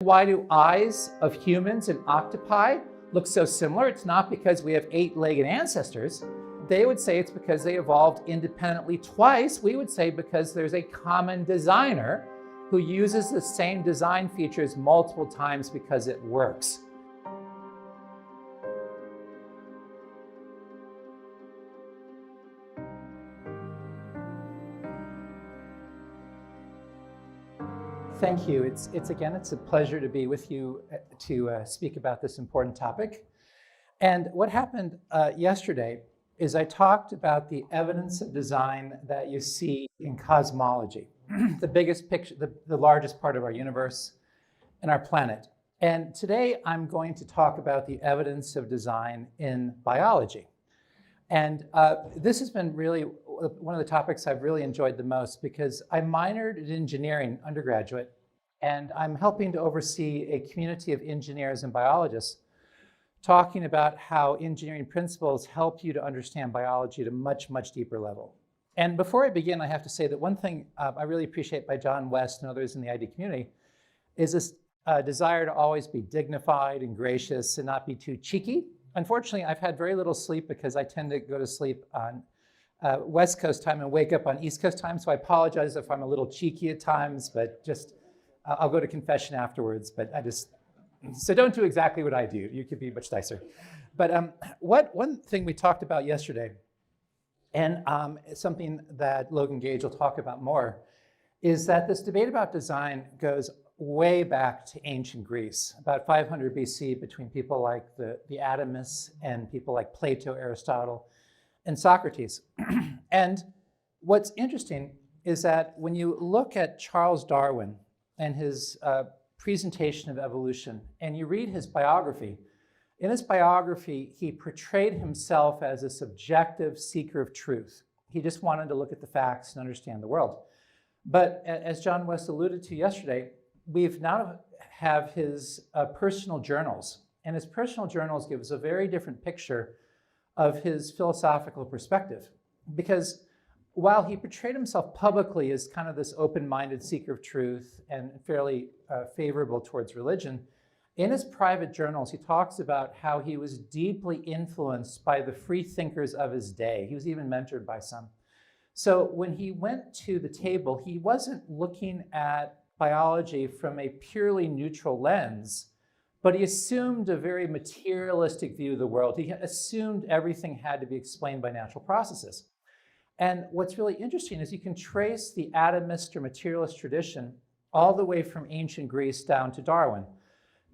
Why do eyes of humans and octopi look so similar? It's not because we have 8-legged ancestors. They would say it's because they evolved independently twice. We would say because there's a common designer who uses the same design features multiple times because it works. Thank you. It's a pleasure to be with you to speak about this important topic. And what happened yesterday is I talked about the evidence of design that you see in cosmology, the biggest picture, the largest part of our universe and our planet. And today I'm going to talk about the evidence of design in biology. And this has been really one of the topics I've really enjoyed the most because I minored in engineering undergraduate, and I'm helping to oversee a community of engineers and biologists talking about how engineering principles help you to understand biology at a much, much deeper level. And before I begin, I have to say that one thing I really appreciate by John West and others in the ID community is this desire to always be dignified and gracious and not be too cheeky. Unfortunately, I've had very little sleep because I tend to go to sleep on West Coast time and wake up on East Coast time. So I apologize if I'm a little cheeky at times, but just I'll go to confession afterwards. But so don't do exactly what I do. You could be much nicer. But one thing we talked about yesterday, and something that Logan Gage will talk about more, is that this debate about design goes way back to ancient Greece, about 500 BC, between people like the atomists and people like Plato, Aristotle, and Socrates. And what's interesting is that when you look at Charles Darwin and his presentation of evolution, and you read his biography, in his biography, he portrayed himself as a subjective seeker of truth. He just wanted to look at the facts and understand the world. But as John West alluded to yesterday, we've now have his personal journals, and his personal journals give us a very different picture of his philosophical perspective. Because while he portrayed himself publicly as kind of this open-minded seeker of truth and fairly favorable towards religion, in his private journals, he talks about how he was deeply influenced by the free thinkers of his day. He was even mentored by some. So when he went to the table, he wasn't looking at biology from a purely neutral lens, but he assumed a very materialistic view of the world. He assumed everything had to be explained by natural processes. And what's really interesting is you can trace the atomist or materialist tradition all the way from ancient Greece down to Darwin.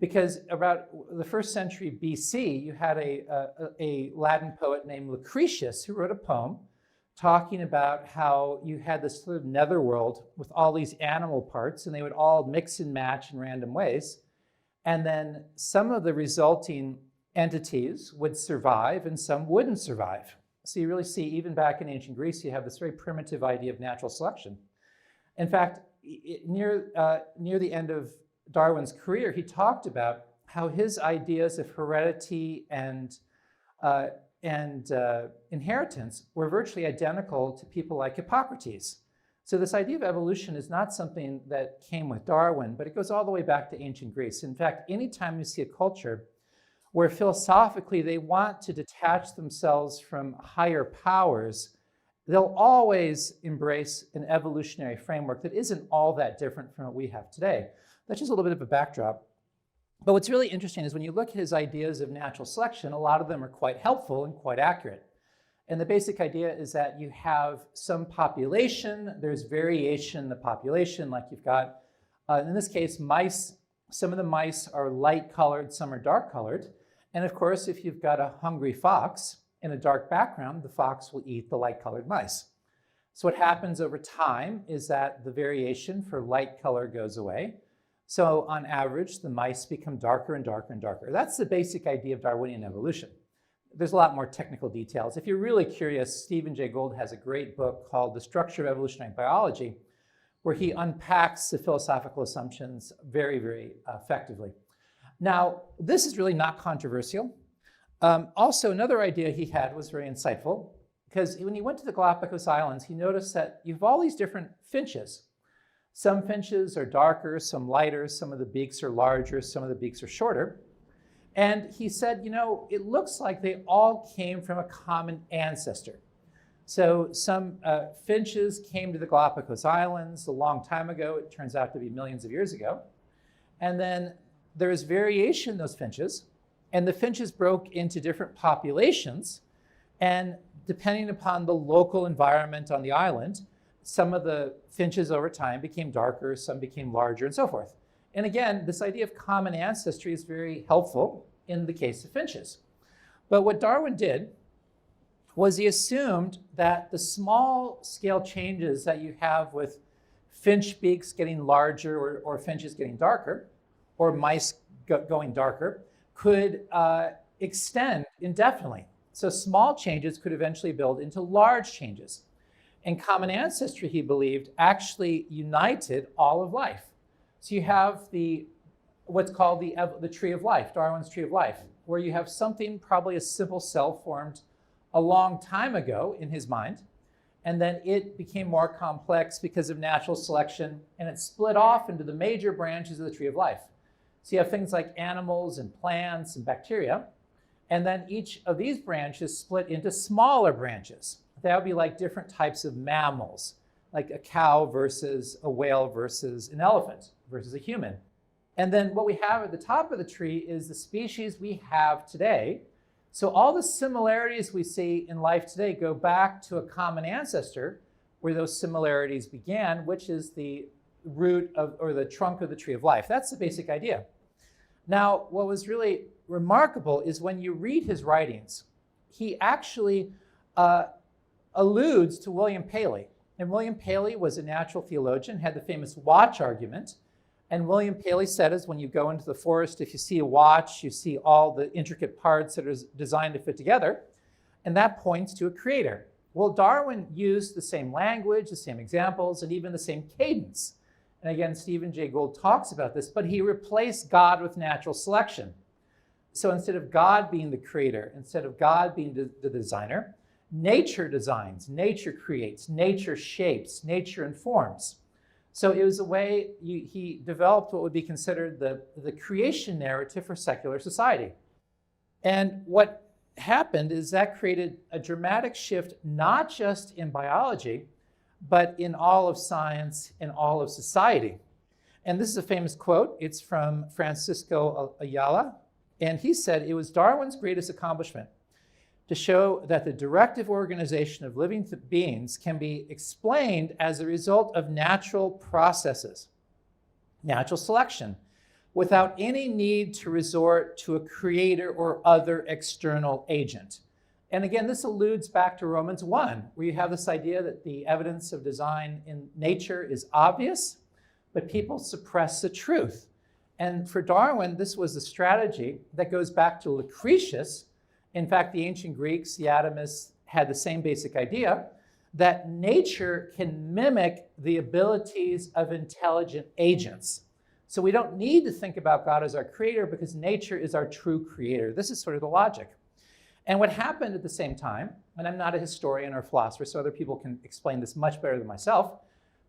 Because about the 1st century BC, you had a Latin poet named Lucretius who wrote a poem talking about how you had this sort of netherworld with all these animal parts, and they would all mix and match in random ways. And then some of the resulting entities would survive and some wouldn't survive. So you really see, even back in ancient Greece, you have this very primitive idea of natural selection. In fact, near the end of Darwin's career, he talked about how his ideas of heredity and inheritance were virtually identical to people like Hippocrates. So this idea of evolution is not something that came with Darwin, but it goes all the way back to ancient Greece. In fact, anytime you see a culture where philosophically they want to detach themselves from higher powers, they'll always embrace an evolutionary framework that isn't all that different from what we have today. That's just a little bit of a backdrop. But what's really interesting is when you look at his ideas of natural selection, a lot of them are quite helpful and quite accurate. And the basic idea is that you have some population, there's variation in the population, like you've got, in this case, mice. Some of the mice are light colored, some are dark colored. And of course, if you've got a hungry fox in a dark background, the fox will eat the light colored mice. So what happens over time is that the variation for light color goes away. So on average, the mice become darker and darker and darker. That's the basic idea of Darwinian evolution. There's a lot more technical details. If you're really curious, Stephen Jay Gould has a great book called The Structure of Evolutionary Biology, where he unpacks the philosophical assumptions very, very effectively. Now, this is really not controversial. Also, another idea he had was very insightful, because when he went to the Galapagos Islands, he noticed that you have all these different finches. Some finches are darker, some lighter, some of the beaks are larger, some of the beaks are shorter. And he said, it looks like they all came from a common ancestor. So some finches came to the Galapagos Islands a long time ago. It turns out to be millions of years ago. And then there is variation in those finches. And the finches broke into different populations. And depending upon the local environment on the island, some of the finches over time became darker, some became larger, and so forth. And again, this idea of common ancestry is very helpful in the case of finches. But what Darwin did was he assumed that the small scale changes that you have with finch beaks getting larger or finches getting darker, or mice going darker, could extend indefinitely. So small changes could eventually build into large changes. And common ancestry, he believed, actually united all of life. So you have what's called the tree of life, Darwin's tree of life, where you have something, probably a simple cell formed a long time ago in his mind, and then it became more complex because of natural selection, and it split off into the major branches of the tree of life. So you have things like animals and plants and bacteria, and then each of these branches split into smaller branches. That would be like different types of mammals, like a cow versus a whale versus an elephant versus a human. And then what we have at the top of the tree is the species we have today. So all the similarities we see in life today go back to a common ancestor where those similarities began, which is the root of, or the trunk of the tree of life. That's the basic idea. Now, what was really remarkable is when you read his writings, he actually alludes to William Paley. And William Paley was a natural theologian, had the famous watch argument. And William Paley said is when you go into the forest, if you see a watch, you see all the intricate parts that are designed to fit together. And that points to a creator. Well, Darwin used the same language, the same examples, and even the same cadence. And again, Stephen Jay Gould talks about this, but he replaced God with natural selection. So instead of God being the creator, instead of God being the designer, nature designs, nature creates, nature shapes, nature informs. So it was a way he developed what would be considered the creation narrative for secular society. And what happened is that created a dramatic shift, not just in biology, but in all of science and all of society. And this is a famous quote. It's from Francisco Ayala. And he said, it was Darwin's greatest accomplishment to show that the directive organization of living beings can be explained as a result of natural processes, natural selection, without any need to resort to a creator or other external agent. And again, this alludes back to Romans 1, where you have this idea that the evidence of design in nature is obvious, but people suppress the truth. And for Darwin, this was a strategy that goes back to Lucretius. In fact, the ancient Greeks, the atomists, had the same basic idea that nature can mimic the abilities of intelligent agents. So we don't need to think about God as our creator because nature is our true creator. This is sort of the logic. And what happened at the same time, and I'm not a historian or philosopher, so other people can explain this much better than myself,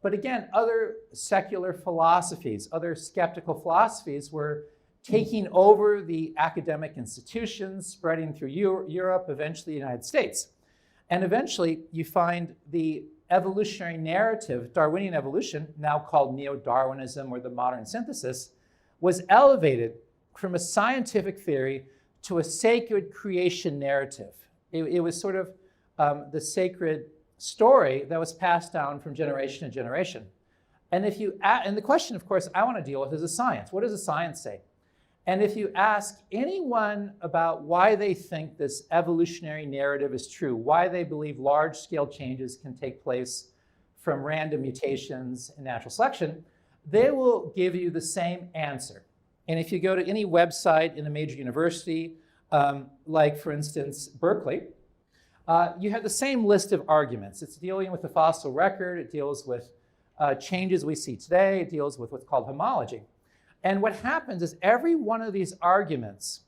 but again, other secular philosophies, other skeptical philosophies were taking over the academic institutions, spreading through Europe, eventually the United States. And eventually you find the evolutionary narrative, Darwinian evolution, now called neo-Darwinism or the modern synthesis, was elevated from a scientific theory to a sacred creation narrative. It was sort of the sacred story that was passed down from generation to generation. And the question, of course, I want to deal with is the science. What does the science say? And if you ask anyone about why they think this evolutionary narrative is true, why they believe large-scale changes can take place from random mutations and natural selection, they will give you the same answer. And if you go to any website in a major university, like, for instance, Berkeley, you have the same list of arguments. It's dealing with the fossil record. It deals with changes we see today. It deals with what's called homology. And what happens is every one of these arguments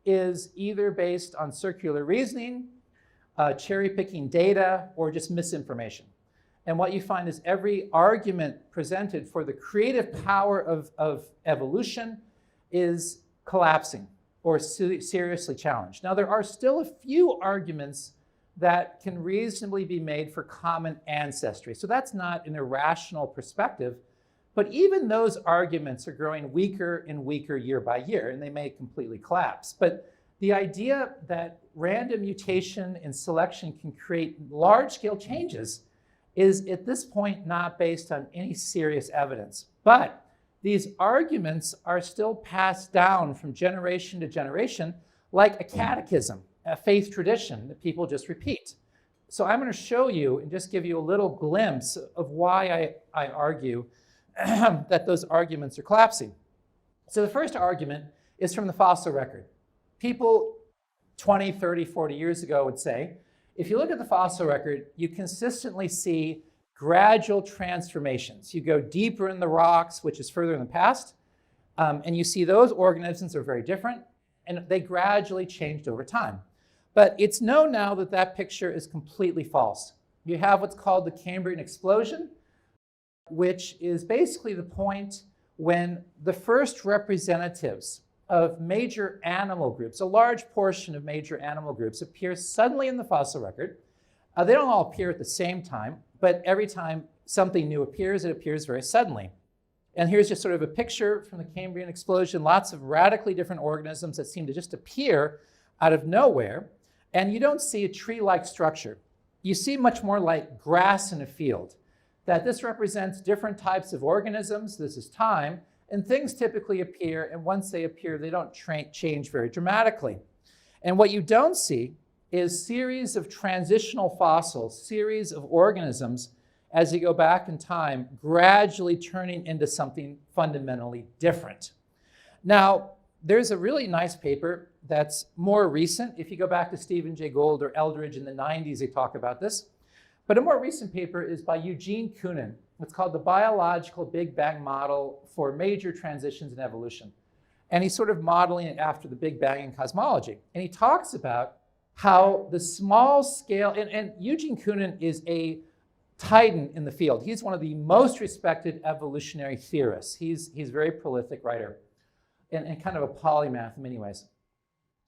is either based on circular reasoning, cherry-picking data, or just misinformation. And what you find is every argument presented for the creative power of evolution is collapsing or seriously challenged. Now, there are still a few arguments that can reasonably be made for common ancestry. So that's not an irrational perspective, but even those arguments are growing weaker and weaker year by year, and they may completely collapse. But the idea that random mutation and selection can create large-scale changes is at this point not based on any serious evidence. But these arguments are still passed down from generation to generation like a catechism, a faith tradition that people just repeat. So I'm going to show you and just give you a little glimpse of why I argue that those arguments are collapsing. So the first argument is from the fossil record. People 20, 30, 40 years ago would say, if you look at the fossil record, you consistently see gradual transformations. You go deeper in the rocks, which is further in the past, and you see those organisms are very different, and they gradually changed over time. But it's known now that that picture is completely false. You have what's called the Cambrian explosion, which is basically the point when the first representatives of major animal groups, a large portion of major animal groups, appear suddenly in the fossil record. They don't all appear at the same time, but every time something new appears, it appears very suddenly. And here's just sort of a picture from the Cambrian explosion, lots of radically different organisms that seem to just appear out of nowhere. And you don't see a tree-like structure. You see much more like grass in a field, that this represents different types of organisms. This is time. And things typically appear, and once they appear, they don't change very dramatically. And what you don't see is series of transitional fossils, series of organisms, as you go back in time, gradually turning into something fundamentally different. Now, there's a really nice paper that's more recent. If you go back to Stephen Jay Gould or Eldridge in the 90s, they talk about this. But a more recent paper is by Eugene Koonin. It's called the Biological Big Bang Model for Major Transitions in Evolution. And he's sort of modeling it after the Big Bang in cosmology. And he talks about how the small scale, and Eugene Koonin is a titan in the field. He's one of the most respected evolutionary theorists. He's a very prolific writer and kind of a polymath in many ways.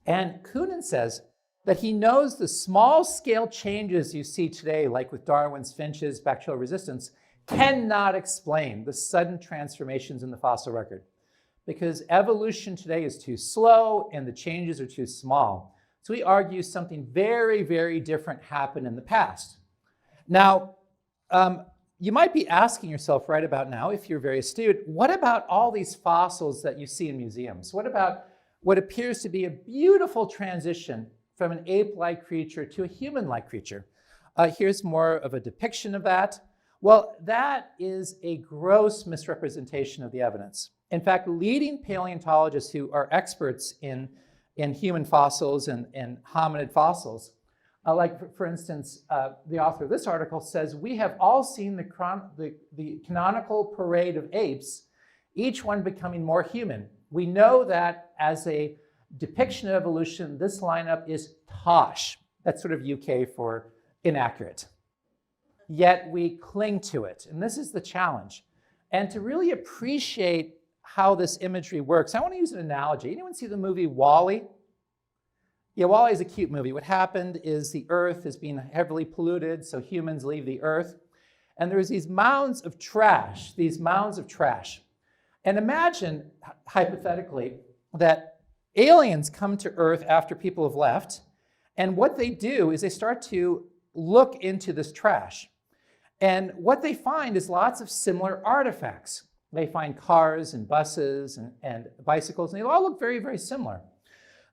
And Koonin says that he knows the small scale changes you see today, like with Darwin's finches, bacterial resistance, cannot explain the sudden transformations in the fossil record because evolution today is too slow and the changes are too small. So he argues something very, very different happened in the past. Now, you might be asking yourself right about now, if you're very astute, what about all these fossils that you see in museums? What about what appears to be a beautiful transition from an ape-like creature to a human-like creature? Here's more of a depiction of that. Well, that is a gross misrepresentation of the evidence. In fact, leading paleontologists who are experts in human fossils and hominid fossils, like for instance, the author of this article says, we have all seen the canonical parade of apes, each one becoming more human. We know that as a depiction of evolution, this lineup is tosh. That's sort of UK for inaccurate. Yet we cling to it. And this is the challenge. And to really appreciate how this imagery works, I want to use an analogy. Anyone see the movie WALL-E? Yeah, WALL-E is a cute movie. What happened is the Earth is being heavily polluted, so humans leave the Earth. And there's these mounds of trash, And imagine, hypothetically, that aliens come to Earth after people have left, and what they do is they start to look into this trash. And what they find is lots of similar artifacts. They find cars and buses and bicycles, and they all look very, very similar.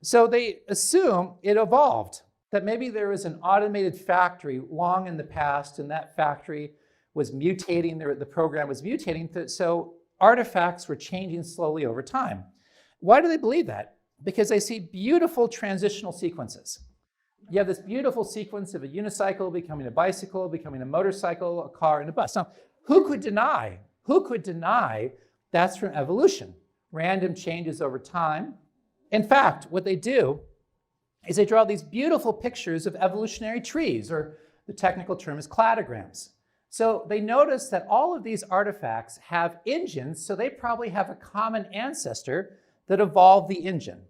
So they assume it evolved, that maybe there was an automated factory long in the past, and that factory was mutating, the program was mutating, so artifacts were changing slowly over time. Why do they believe that? Because they see beautiful transitional sequences. You have this beautiful sequence of a unicycle becoming a bicycle, becoming a motorcycle, a car, and a bus. Now, who could deny that's from evolution? Random changes over time. In fact, what they do is they draw these beautiful pictures of evolutionary trees, or the technical term is cladograms. So they noticed that all of these artifacts have engines, so they probably have a common ancestor that evolved the engine.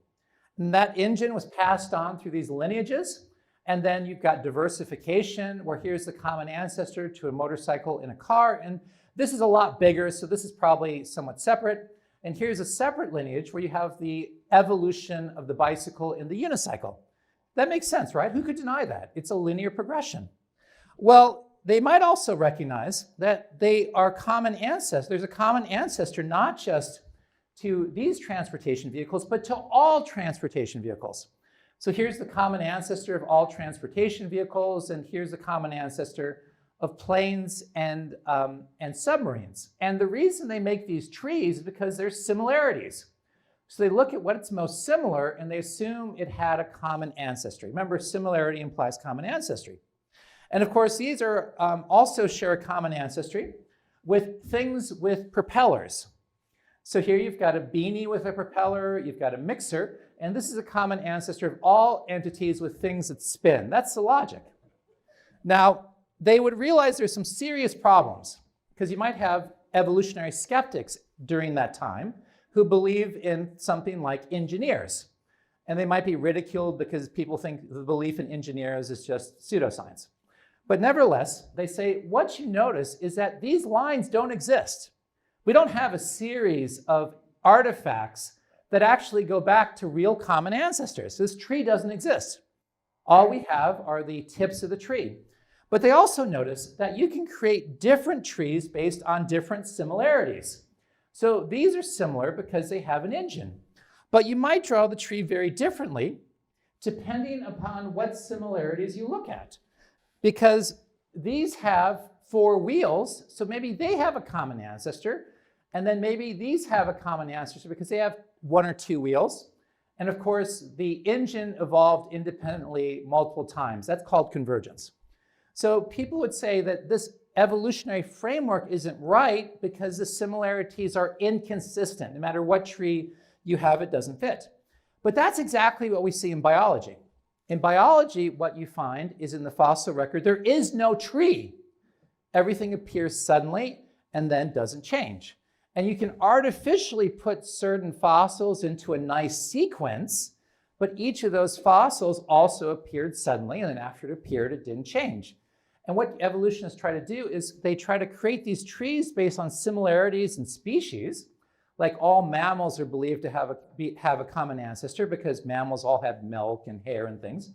And that engine was passed on through these lineages, and then you've got diversification, where here's the common ancestor to a motorcycle and a car, and this is a lot bigger, so this is probably somewhat separate. And here's a separate lineage where you have the evolution of the bicycle and the unicycle. That makes sense, right? Who could deny that? It's a linear progression. Well, they might also recognize that they are common ancestors. There's a common ancestor not just to these transportation vehicles, but to all transportation vehicles. So here's the common ancestor of all transportation vehicles, and here's the common ancestor of planes and submarines. And the reason they make these trees is because there's similarities. So they look at what's most similar, and they assume it had a common ancestry. Remember, similarity implies common ancestry. And of course, these are also share a common ancestry with things with propellers. So here you've got a beanie with a propeller, you've got a mixer, and this is a common ancestor of all entities with things that spin. That's the logic. Now, they would realize there's some serious problems, because you might have evolutionary skeptics during that time who believe in something like engineers. And they might be ridiculed because people think the belief in engineers is just pseudoscience. But nevertheless, they say, what you notice is that these lines don't exist. We don't have a series of artifacts that actually go back to real common ancestors. This tree doesn't exist. All we have are the tips of the tree. But they also notice that you can create different trees based on different similarities. So these are similar because they have an engine. But you might draw the tree very differently depending upon what similarities you look at. Because these have 4 wheels, so maybe they have a common ancestor, and then maybe these have a common ancestor because they have 1 or 2 wheels. And of course, the engine evolved independently multiple times. That's called convergence. So people would say that this evolutionary framework isn't right because the similarities are inconsistent. No matter what tree you have, it doesn't fit. But that's exactly what we see in biology. In biology, what you find is in the fossil record, there is no tree. Everything appears suddenly and then doesn't change. And you can artificially put certain fossils into a nice sequence, but each of those fossils also appeared suddenly, and then after it appeared, it didn't change. And what evolutionists try to do is they try to create these trees based on similarities in species. Like all mammals are believed to have a common ancestor because mammals all have milk and hair and things.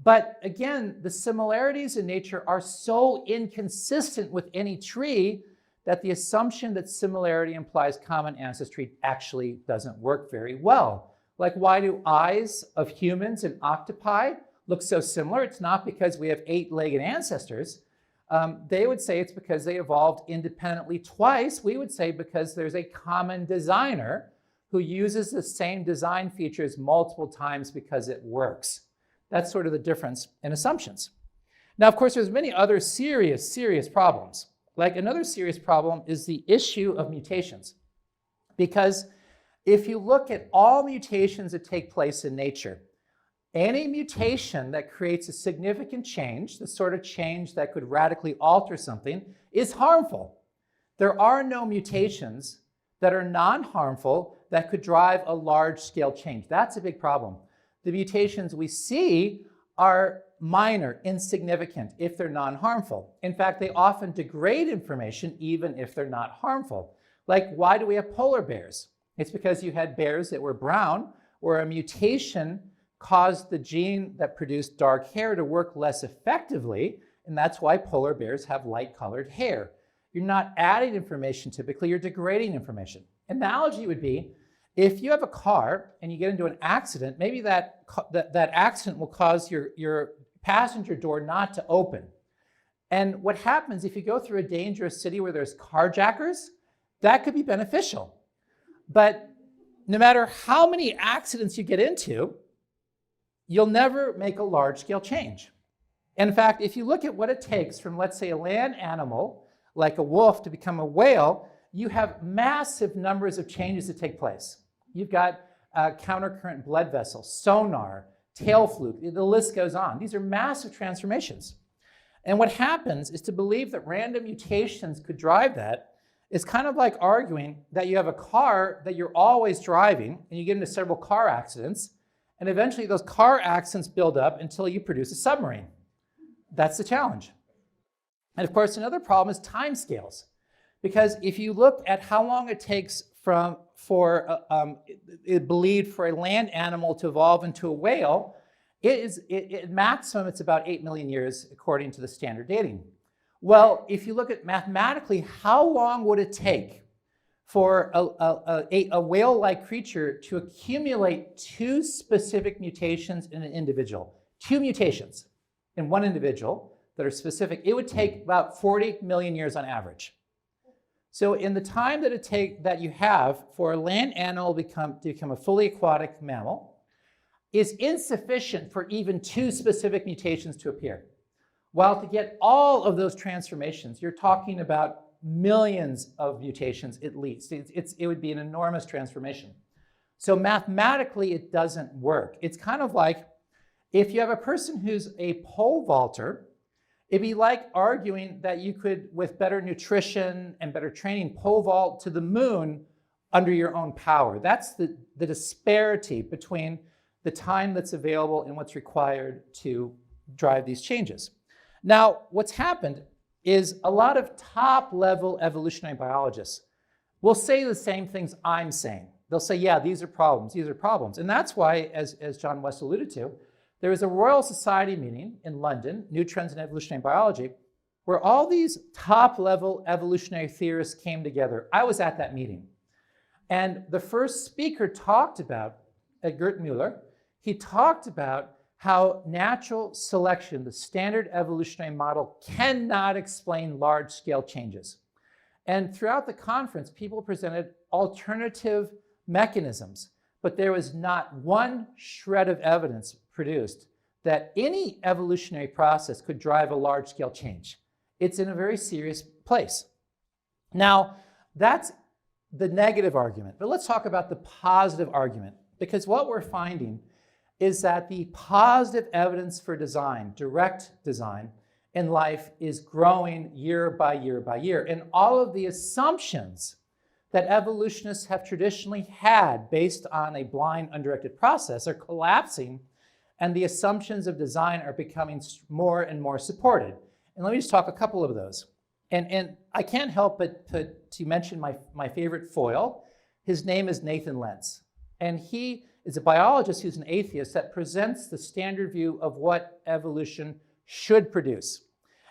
But again, the similarities in nature are so inconsistent with any tree that the assumption that similarity implies common ancestry actually doesn't work very well. Like, why do eyes of humans and octopi look so similar? It's not because we have 8-legged ancestors. They would say it's because they evolved independently twice. We would say because there's a common designer who uses the same design features multiple times because it works. That's sort of the difference in assumptions. Now, of course, there's many other serious problems. Like, another serious problem is the issue of mutations. Because if you look at all mutations that take place in nature, any mutation that creates a significant change, the sort of change that could radically alter something, is harmful. There are no mutations that are non-harmful that could drive a large-scale change. That's a big problem. The mutations we see are minor, insignificant, if they're non-harmful. In fact, they often degrade information even if they're not harmful. Like, why do we have polar bears? It's because you had bears that were brown, where a mutation caused the gene that produced dark hair to work less effectively, and that's why polar bears have light-colored hair. You're not adding information typically, you're degrading information. Analogy would be, if you have a car and you get into an accident, maybe that accident will cause your passenger door not to open. And what happens if you go through a dangerous city where there's carjackers, that could be beneficial. But no matter how many accidents you get into, you'll never make a large-scale change. In fact, if you look at what it takes from, let's say, a land animal, like a wolf, to become a whale, you have massive numbers of changes that take place. You've got countercurrent blood vessels, sonar, tail fluke, the list goes on. These are massive transformations. And what happens is to believe that random mutations could drive that is kind of like arguing that you have a car that you're always driving and you get into several car accidents, and eventually those car accidents build up until you produce a submarine. That's the challenge. And of course, another problem is timescales. Because if you look at how long it takes it believed for a land animal to evolve into a whale, at maximum, it's about 8 million years according to the standard dating. Well, if you look at mathematically, how long would it take for a whale-like creature to accumulate 2 specific mutations in an individual? 2 mutations in one individual that are specific. It would take about 40 million years on average. So in the time that you have for a land animal to become a fully aquatic mammal is insufficient for even 2 specific mutations to appear. While to get all of those transformations, you're talking about millions of mutations at least. It would be an enormous transformation. So mathematically, it doesn't work. It's kind of like if you have a person who's a pole vaulter, it'd be like arguing that you could, with better nutrition and better training, pole vault to the moon under your own power. That's the disparity between the time that's available and what's required to drive these changes. Now, what's happened is a lot of top-level evolutionary biologists will say the same things I'm saying. They'll say, yeah, these are problems. And that's why, as John West alluded to, there was a Royal Society meeting in London, New Trends in Evolutionary Biology, where all these top-level evolutionary theorists came together. I was at that meeting. And the first speaker talked about, Gert Müller, he talked about how natural selection, the standard evolutionary model, cannot explain large-scale changes. And throughout the conference, people presented alternative mechanisms, but there was not one shred of evidence produced that any evolutionary process could drive a large-scale change. It's in a very serious place. Now, that's the negative argument, but let's talk about the positive argument, because what we're finding is that the positive evidence for design, direct design in life, is growing year by year by year. And all of the assumptions that evolutionists have traditionally had based on a blind, undirected process are collapsing, and the assumptions of design are becoming more and more supported. And let me just talk a couple of those. And I can't help but to mention my favorite foil. His name is Nathan Lentz. And he is a biologist who's an atheist that presents the standard view of what evolution should produce.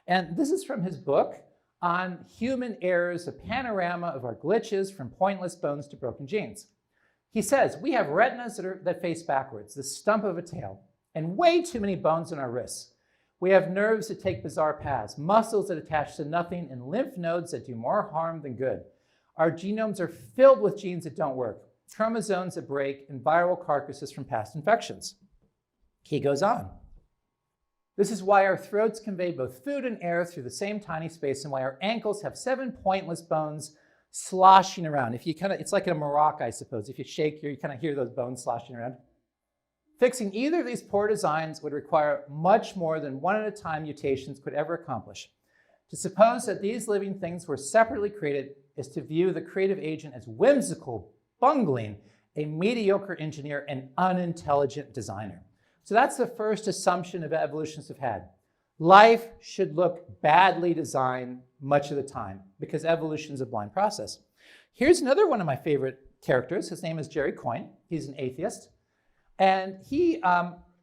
And this is from his book on Human Errors, a panorama of our glitches from pointless bones to broken genes. He says, we have retinas that face backwards, the stump of a tail, and way too many bones in our wrists. We have nerves that take bizarre paths, muscles that attach to nothing, and lymph nodes that do more harm than good. Our genomes are filled with genes that don't work, chromosomes that break, and viral carcasses from past infections. He goes on. This is why our throats convey both food and air through the same tiny space, and why our ankles have 7 pointless bones sloshing around. It's like a maraca, I suppose. If you shake here, you kind of hear those bones sloshing around. Fixing either of these poor designs would require much more than one-at-a-time mutations could ever accomplish. To suppose that these living things were separately created is to view the creative agent as whimsical, bungling, a mediocre engineer, and unintelligent designer. So that's the first assumption of evolutionists have had. Life should look badly designed much of the time because evolution is a blind process. Here's another one of my favorite characters. His name is Jerry Coyne. He's an atheist. And he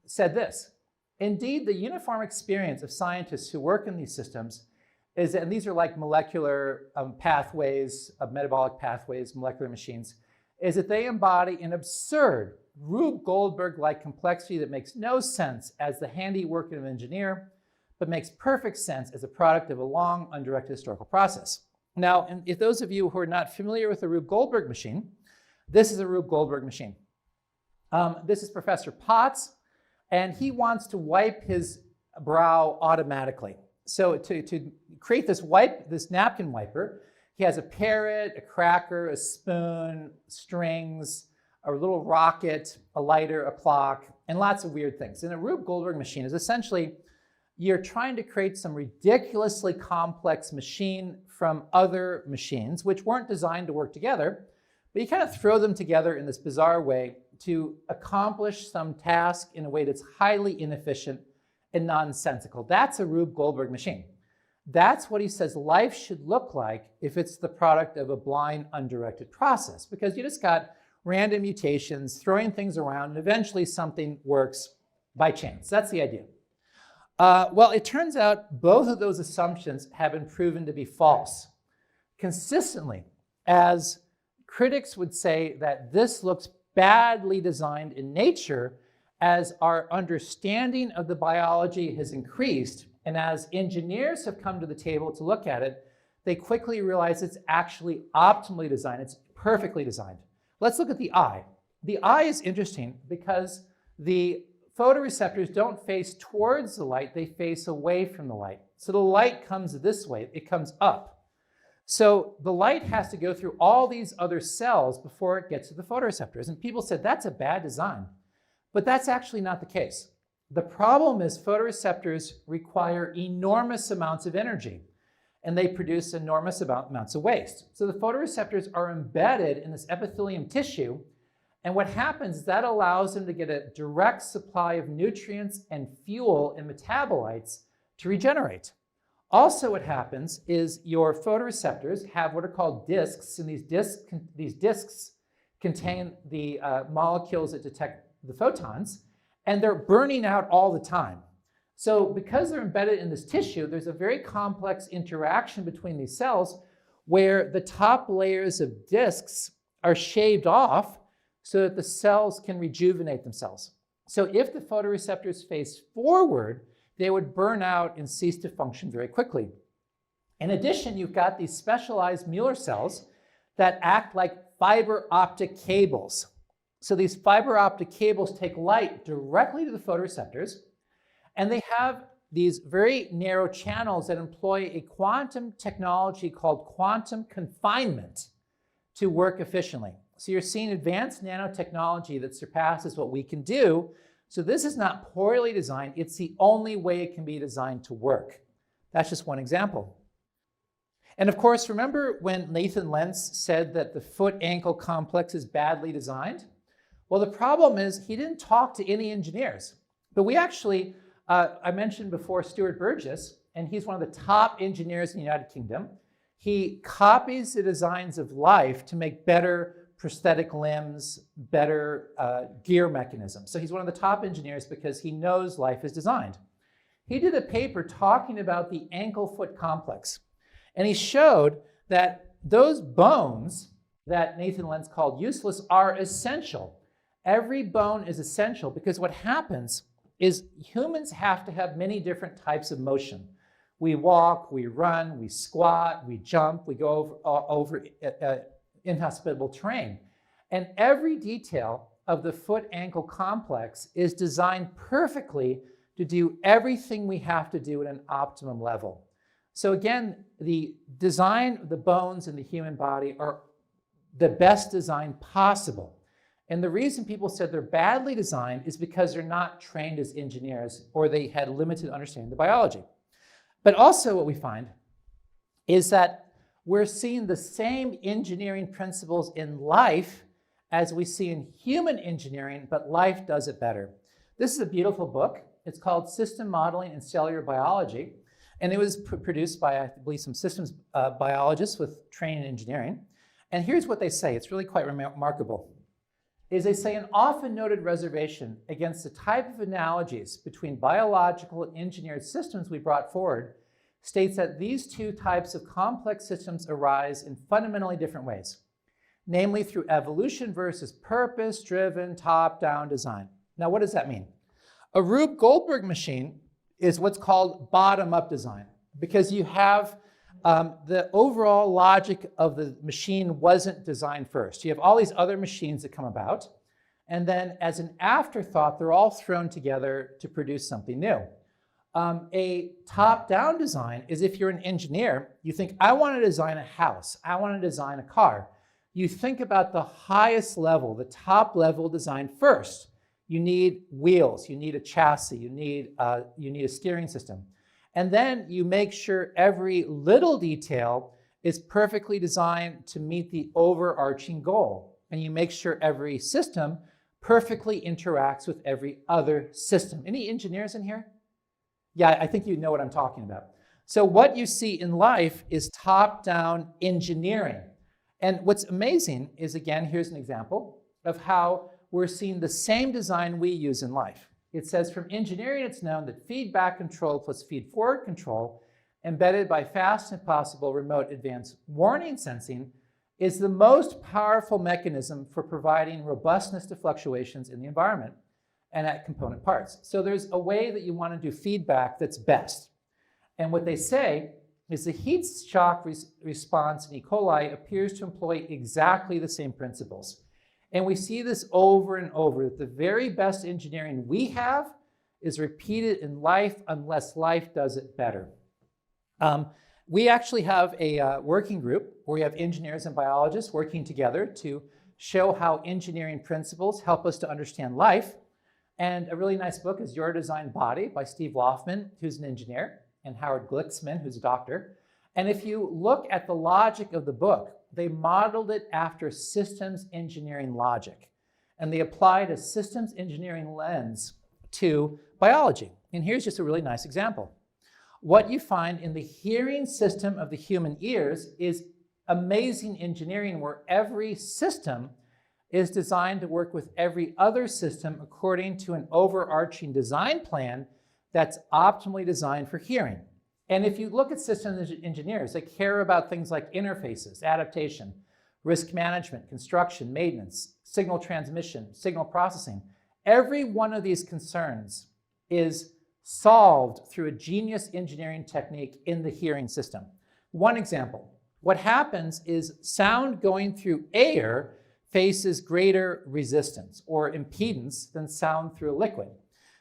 said this: indeed, the uniform experience of scientists who work in these systems is, and these are like molecular pathways, metabolic pathways, molecular machines, is that they embody an absurd Rube Goldberg-like complexity that makes no sense as the handiwork of an engineer, but makes perfect sense as a product of a long, undirected historical process. Now, and if those of you who are not familiar with the Rube Goldberg machine, this is a Rube Goldberg machine. This is Professor Potts, and he wants to wipe his brow automatically. So to create this napkin wiper, he has a parrot, a cracker, a spoon, strings, a little rocket, a lighter, a clock, and lots of weird things. And a Rube Goldberg machine is essentially, you're trying to create some ridiculously complex machine from other machines, which weren't designed to work together, but you kind of throw them together in this bizarre way to accomplish some task in a way that's highly inefficient and nonsensical. That's a Rube Goldberg machine. That's what he says life should look like if it's the product of a blind, undirected process, because you just got random mutations, throwing things around, and eventually something works by chance. That's the idea. Well, it turns out both of those assumptions have been proven to be false. Consistently, as critics would say that this looks badly designed in nature, as our understanding of the biology has increased, and as engineers have come to the table to look at it, they quickly realize it's actually optimally designed. It's perfectly designed. Let's look at the eye. The eye is interesting because the photoreceptors don't face towards the light, they face away from the light. So the light comes this way, it comes up. So the light has to go through all these other cells before it gets to the photoreceptors. And people said that's a bad design. But that's actually not the case. The problem is photoreceptors require enormous amounts of energy, and they produce enormous amounts of waste. So the photoreceptors are embedded in this epithelium tissue, and what happens is that allows them to get a direct supply of nutrients and fuel and metabolites to regenerate. Also what happens is your photoreceptors have what are called discs, and these discs contain the molecules that detect the photons, and they're burning out all the time. So because they're embedded in this tissue, there's a very complex interaction between these cells where the top layers of discs are shaved off so that the cells can rejuvenate themselves. So if the photoreceptors face forward, they would burn out and cease to function very quickly. In addition, you've got these specialized Mueller cells that act like fiber optic cables. So these fiber optic cables take light directly to the photoreceptors, and they have these very narrow channels that employ a quantum technology called quantum confinement to work efficiently. So you're seeing advanced nanotechnology that surpasses what we can do. So this is not poorly designed, it's the only way it can be designed to work. That's just one example. And of course, remember when Nathan Lentz said that the foot-ankle complex is badly designed? Well, the problem is he didn't talk to any engineers. But we actually, I mentioned before Stuart Burgess, and he's one of the top engineers in the United Kingdom. He copies the designs of life to make better prosthetic limbs, better gear mechanisms. So he's one of the top engineers because he knows life is designed. He did a paper talking about the ankle-foot complex. And he showed that those bones that Nathan Lentz called useless are essential. Every bone is essential because what happens is humans have to have many different types of motion. We walk, we run, we squat, we jump, we go over inhospitable terrain. And every detail of the foot-ankle complex is designed perfectly to do everything we have to do at an optimum level. So again, the design of the bones in the human body are the best design possible. And the reason people said they're badly designed is because they're not trained as engineers or they had limited understanding of the biology. But also what we find is that we're seeing the same engineering principles in life as we see in human engineering, but life does it better. This is a beautiful book. It's called System Modeling in Cellular Biology. And it was produced by, I believe, some systems biologists with training in engineering. And here's what they say. It's really quite remarkable. Is they say an often noted reservation against the type of analogies between biological and engineered systems we brought forward states that these two types of complex systems arise in fundamentally different ways, namely through evolution versus purpose-driven top-down design. Now, what does that mean? A Rube Goldberg machine is what's called bottom-up design because you have the overall logic of the machine wasn't designed first. You have all these other machines that come about, and then as an afterthought, they're all thrown together to produce something new. A top-down design is if you're an engineer, you think, I want to design a house, I want to design a car. You think about the highest level, the top level design first. you need wheels, you need a chassis, you need a steering system. And then you make sure every little detail is perfectly designed to meet the overarching goal. And you make sure every system perfectly interacts with every other system. Any engineers in here? Yeah, I think you know what I'm talking about. So what you see in life is top-down engineering. And what's amazing is, again, here's an example of how we're seeing the same design we use in life. It says, from engineering, it's known that feedback control plus feed-forward control, embedded by fast and possible remote advanced warning sensing, is the most powerful mechanism for providing robustness to fluctuations in the environment and at component parts. So there's a way that you want to do feedback that's best. And what they say is the heat shock response in E. coli appears to employ exactly the same principles. And we see this over and over, that the very best engineering we have is repeated in life unless life does it better. We actually have a working group where we have engineers and biologists working together to show how engineering principles help us to understand life. And a really nice book is Your Designed Body by Steve Loffman, who's an engineer, and Howard Glicksman, who's a doctor. And if you look at the logic of the book, they modeled it after systems engineering logic. And they applied a systems engineering lens to biology. And here's just a really nice example. What you find in the hearing system of the human ears is amazing engineering, where every system is designed to work with every other system according to an overarching design plan that's optimally designed for hearing. And if you look at systems engineers, they care about things like interfaces, adaptation, risk management, construction, maintenance, signal transmission, signal processing. Every one of these concerns is solved through a genius engineering technique in the hearing system. One example, what happens is sound going through air faces greater resistance or impedance than sound through a liquid.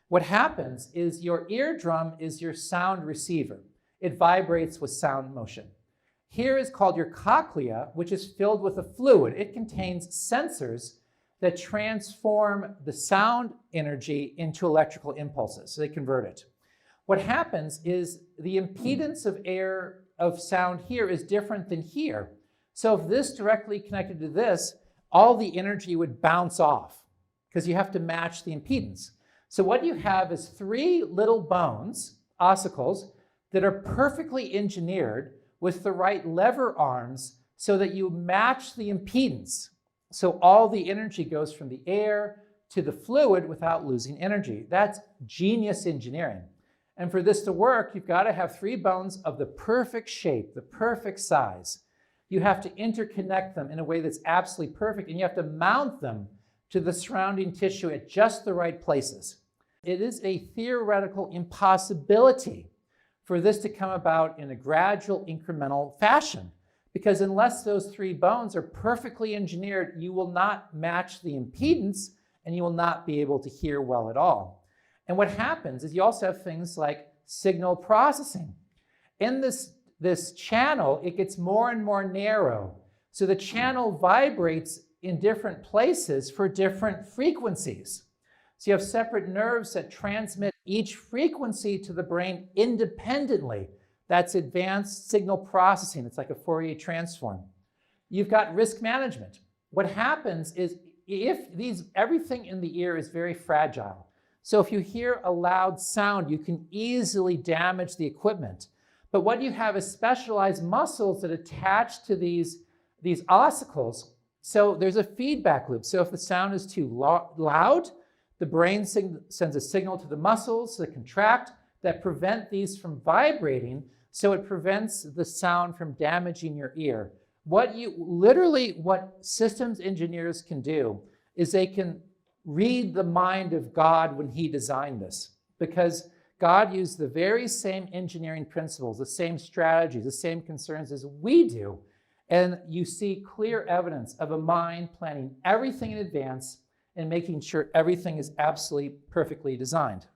What happens is your eardrum is your sound receiver. It vibrates with sound motion. Here is called your cochlea, which is filled with a fluid. It contains sensors that transform the sound energy into electrical impulses, so they convert it. What happens is the impedance of sound here is different than here. So if this directly connected to this, all the energy would bounce off because you have to match the impedance. So what you have is three little bones, ossicles, that are perfectly engineered with the right lever arms so that you match the impedance. So all the energy goes from the air to the fluid without losing energy. That's genius engineering. And for this to work, you've got to have three bones of the perfect shape, the perfect size. You have to interconnect them in a way that's absolutely perfect, and you have to mount them to the surrounding tissue at just the right places. It is a theoretical impossibility for this to come about in a gradual, incremental fashion. Because unless those three bones are perfectly engineered, you will not match the impedance and you will not be able to hear well at all. And what happens is you also have things like signal processing. In this channel, it gets more and more narrow. So the channel vibrates in different places for different frequencies. So you have separate nerves that transmit each frequency to the brain independently. That's advanced signal processing. It's like a Fourier transform. You've got risk management. What happens is everything in the ear is very fragile. So if you hear a loud sound, you can easily damage the equipment. But what you have is specialized muscles that attach to these ossicles. So there's a feedback loop. So if the sound is too loud, the brain sends a signal to the muscles that contract that prevent these from vibrating, so it prevents the sound from damaging your ear. What systems engineers can do is they can read the mind of God when he designed this, because God used the very same engineering principles, the same strategies, the same concerns as we do. And you see clear evidence of a mind planning everything in advance and making sure everything is absolutely perfectly designed.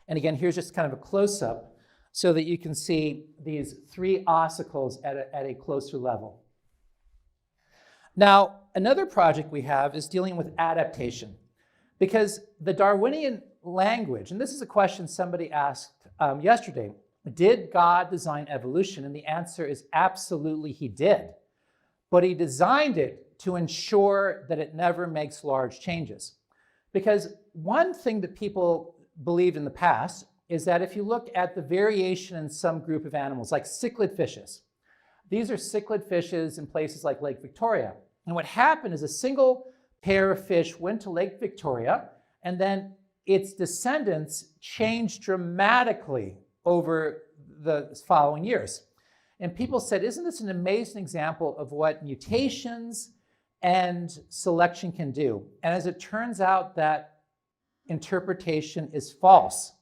And again, here's just kind of a close-up so that you can see these three ossicles at a closer level. Now, another project we have is dealing with adaptation. Because the Darwinian language, and this is a question somebody asked yesterday, did God design evolution? And the answer is absolutely he did. But he designed it to ensure that it never makes large changes. Because one thing that people believed in the past is that if you look at the variation in some group of animals, like cichlid fishes, these are cichlid fishes in places like Lake Victoria. And what happened is a single pair of fish went to Lake Victoria, and then its descendants changed dramatically over the following years. And people said, isn't this an amazing example of what mutations and selection can do? And as it turns out, that interpretation is false.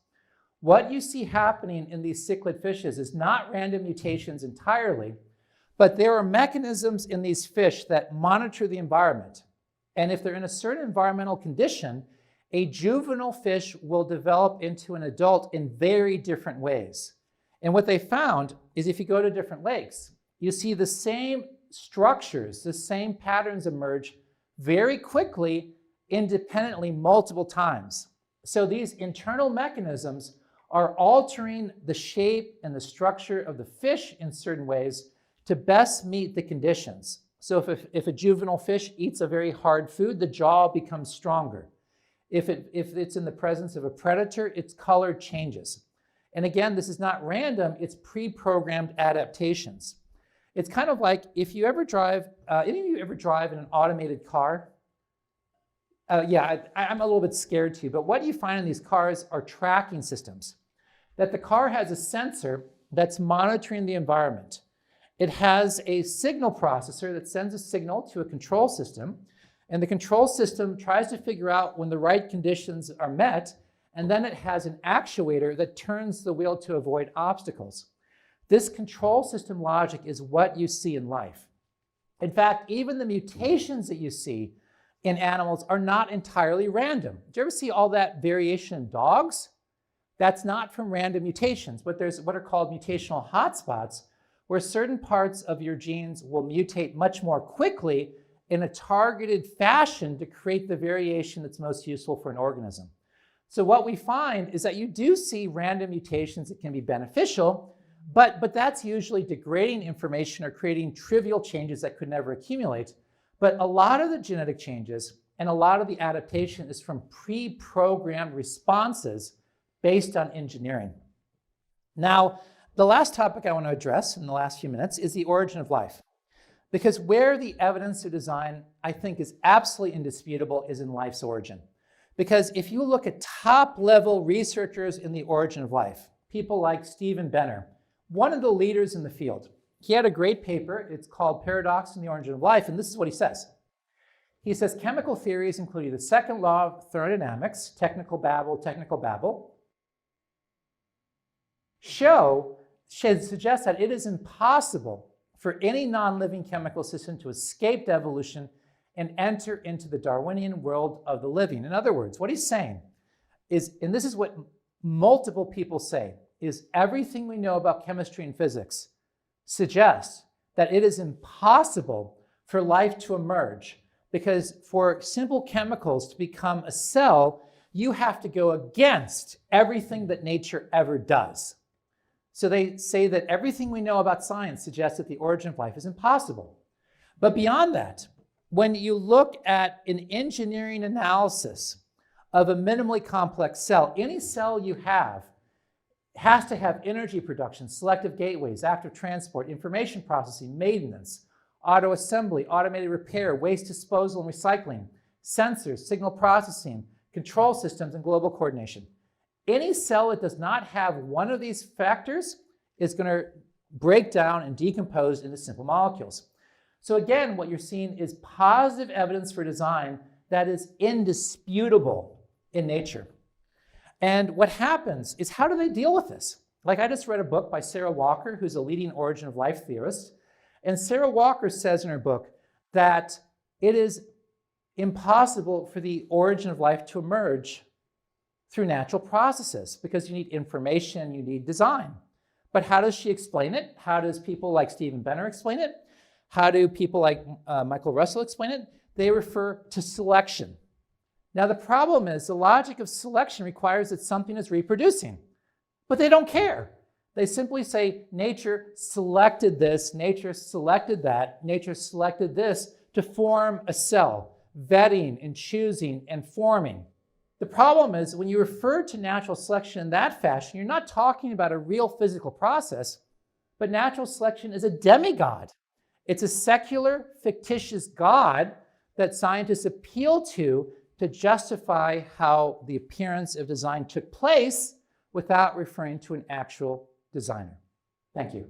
What you see happening in these cichlid fishes is not random mutations entirely, but there are mechanisms in these fish that monitor the environment. And if they're in a certain environmental condition, a juvenile fish will develop into an adult in very different ways. And what they found is if you go to different lakes, you see the same structures, the same patterns emerge very quickly, independently, multiple times. So these internal mechanisms are altering the shape and the structure of the fish in certain ways to best meet the conditions. So if a juvenile fish eats a very hard food, the jaw becomes stronger. If it's in the presence of a predator, its color changes. And again, this is not random, it's pre-programmed adaptations. It's kind of like if you ever drive, any of you ever drive in an automated car? Yeah, I'm a little bit scared too, but what you find in these cars are tracking systems. That the car has a sensor that's monitoring the environment. It has a signal processor that sends a signal to a control system, and the control system tries to figure out when the right conditions are met, and then it has an actuator that turns the wheel to avoid obstacles. This control system logic is what you see in life. In fact, even the mutations that you see in animals are not entirely random. Did you ever see all that variation in dogs? That's not from random mutations, but there's what are called mutational hotspots, where certain parts of your genes will mutate much more quickly in a targeted fashion to create the variation that's most useful for an organism. So what we find is that you do see random mutations that can be beneficial, but that's usually degrading information or creating trivial changes that could never accumulate. But a lot of the genetic changes and a lot of the adaptation is from pre-programmed responses based on engineering. Now, the last topic I want to address in the last few minutes is the origin of life. Because where the evidence of design, I think, is absolutely indisputable is in life's origin. Because if you look at top-level researchers in the origin of life, people like Stephen Benner, one of the leaders in the field, he had a great paper. It's called Paradox in the Origin of Life, and this is what he says. He says, chemical theories, including the second law of thermodynamics, technical babble, suggest that it is impossible for any non-living chemical system to escape evolution and enter into the Darwinian world of the living. In other words, what he's saying is, and this is what multiple people say, is everything we know about chemistry and physics suggests that it is impossible for life to emerge, because for simple chemicals to become a cell, you have to go against everything that nature ever does. So they say that everything we know about science suggests that the origin of life is impossible. But beyond that, when you look at an engineering analysis of a minimally complex cell, any cell you have has to have energy production, selective gateways, active transport, information processing, maintenance, auto assembly, automated repair, waste disposal and recycling, sensors, signal processing, control systems, and global coordination. Any cell that does not have one of these factors is going to break down and decompose into simple molecules. So again, what you're seeing is positive evidence for design that is indisputable in nature. And what happens is, how do they deal with this? Like, I just read a book by Sarah Walker, who's a leading origin of life theorist. And Sarah Walker says in her book that it is impossible for the origin of life to emerge through natural processes, because you need information, you need design. But how does she explain it? How does people like Stephen Benner explain it? How do people like Michael Russell explain it? They refer to selection. Now, the problem is the logic of selection requires that something is reproducing, but they don't care. They simply say, nature selected this, nature selected that, nature selected this to form a cell, vetting and choosing and forming. The problem is when you refer to natural selection in that fashion, you're not talking about a real physical process, but natural selection is a demigod. It's a secular, fictitious god that scientists appeal to justify how the appearance of design took place without referring to an actual designer. Thank you.